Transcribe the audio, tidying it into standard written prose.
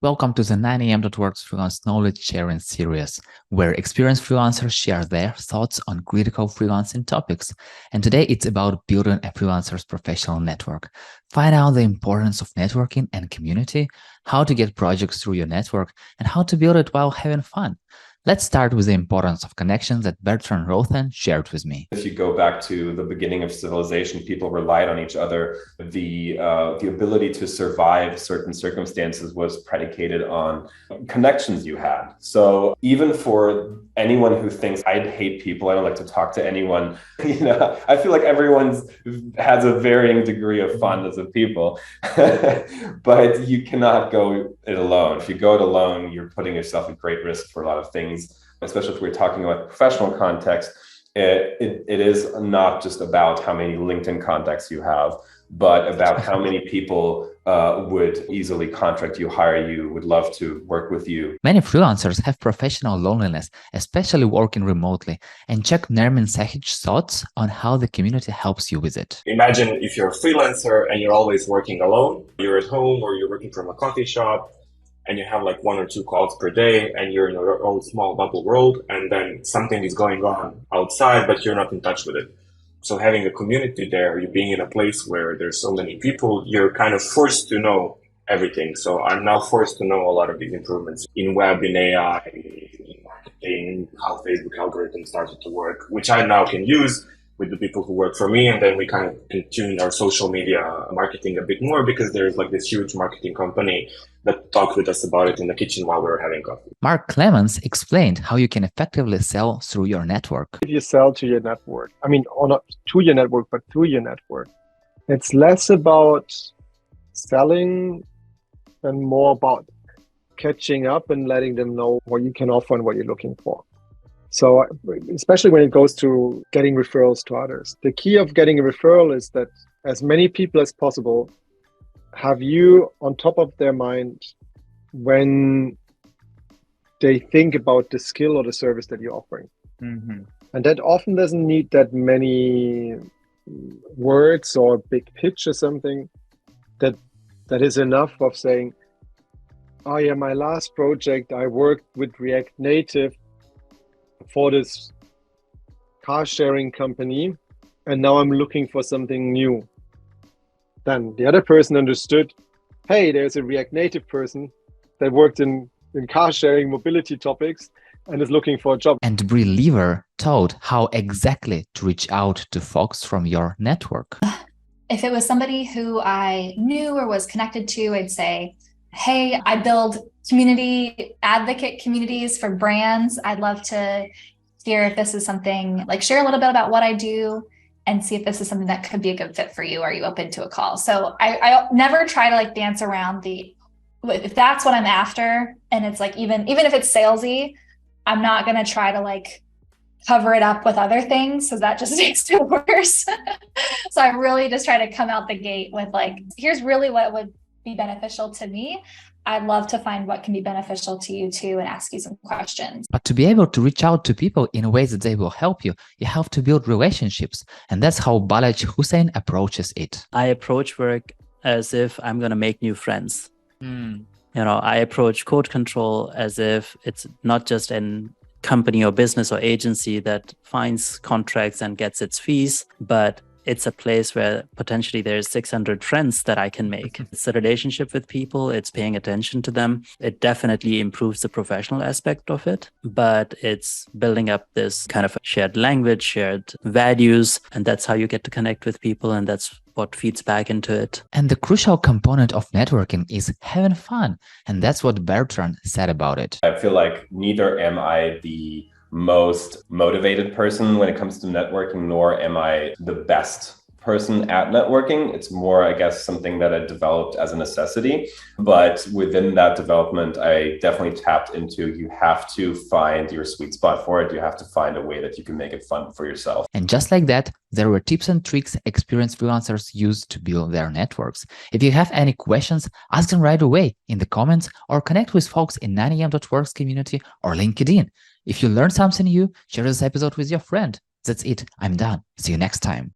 Welcome to the 9am.works freelance knowledge sharing series, where experienced freelancers share their thoughts on critical freelancing topics. And today it's about building a freelancer's professional network. Find out the importance of networking and community, how to get projects through your network, and how to build it while having fun. Let's start with the importance of connections that Bertrand Rothen shared with me. If you go back to the beginning of civilization, people relied on each other. The ability to survive certain circumstances was predicated on connections you had. So even for anyone who thinks I'd hate people, I don't like to talk to anyone, I feel like everyone has a varying degree of fondness of people, but you cannot go it alone. If you go it alone, you're putting yourself at great risk for a lot of things. Especially if we're talking about professional context, it is not just about how many LinkedIn contacts you have, but about how many people would easily contract you, hire you, would love to work with you. Many freelancers have professional loneliness, especially working remotely, and check Nermin Sahic's thoughts on how the community helps you with it. Imagine if you're a freelancer and you're always working alone, you're at home or you're working from a coffee shop, and you have like 1 or 2 calls per day and you're in your own small bubble world, and then something is going on outside, but you're not in touch with it. So having a community there, you being in a place where there's so many people, you're kind of forced to know everything. So I'm now forced to know a lot of these improvements in web, in AI, in marketing, how Facebook algorithms started to work, which I now can use with the people who work for me, and then we kind of can tune our social media marketing a bit more, because there's like this huge marketing company that talked with us about it in the kitchen while we were having coffee. Mark Clemens explained how you can effectively sell through your network. If you sell to your network, or not to your network, but through your network, it's less about selling and more about catching up and letting them know what you can offer and what you're looking for. So especially when it goes to getting referrals to others, the key of getting a referral is that as many people as possible have you on top of their mind when they think about the skill or the service that you're offering. Mm-hmm. And that often doesn't need that many words or big pitch or something. That is enough of saying, oh yeah, my last project, I worked with React Native for this car sharing company, and now I'm looking for something new. Then the other person understood, hey, there's a React Native person that worked in car sharing mobility topics and is looking for a job. And Brie Lever taught how exactly to reach out to folks from your network. If it was somebody who I knew or was connected to, I'd say, hey, I build community advocate communities for brands. I'd love to hear if this is something, like share a little bit about what I do and see if this is something that could be a good fit for you. Are you open to a call? So I never try to like dance around if that's what I'm after. And it's like, even if it's salesy, I'm not going to try to like cover it up with other things, because that just makes it worse. So I really just try to come out the gate with like, here's really what would be beneficial to me. I'd love to find what can be beneficial to you too and ask you some questions. But to be able to reach out to people in ways that they will help you, you have to build relationships. And that's how Balaj Hussein approaches it. I approach work as if I'm going to make new friends. I approach Code Control as if it's not just an company or business or agency that finds contracts and gets its fees, but it's a place where potentially there's 600 friends that I can make. It's a relationship with people. It's paying attention to them. It definitely improves the professional aspect of it, but it's building up this kind of shared language, shared values, and that's how you get to connect with people, and that's what feeds back into it. And the crucial component of networking is having fun, and that's what Bertrand said about it. I feel like neither am I the most motivated person when it comes to networking, nor am I the best person at networking. It's more, I guess, something that I developed as a necessity. But within that development, I definitely tapped into, you have to find your sweet spot for it. You have to find a way that you can make it fun for yourself. And just like that, there were tips and tricks experienced freelancers use to build their networks. If you have any questions, ask them right away in the comments or connect with folks in 9am.works community or LinkedIn. If you learned something new, share this episode with your friend. That's it. I'm done. See you next time.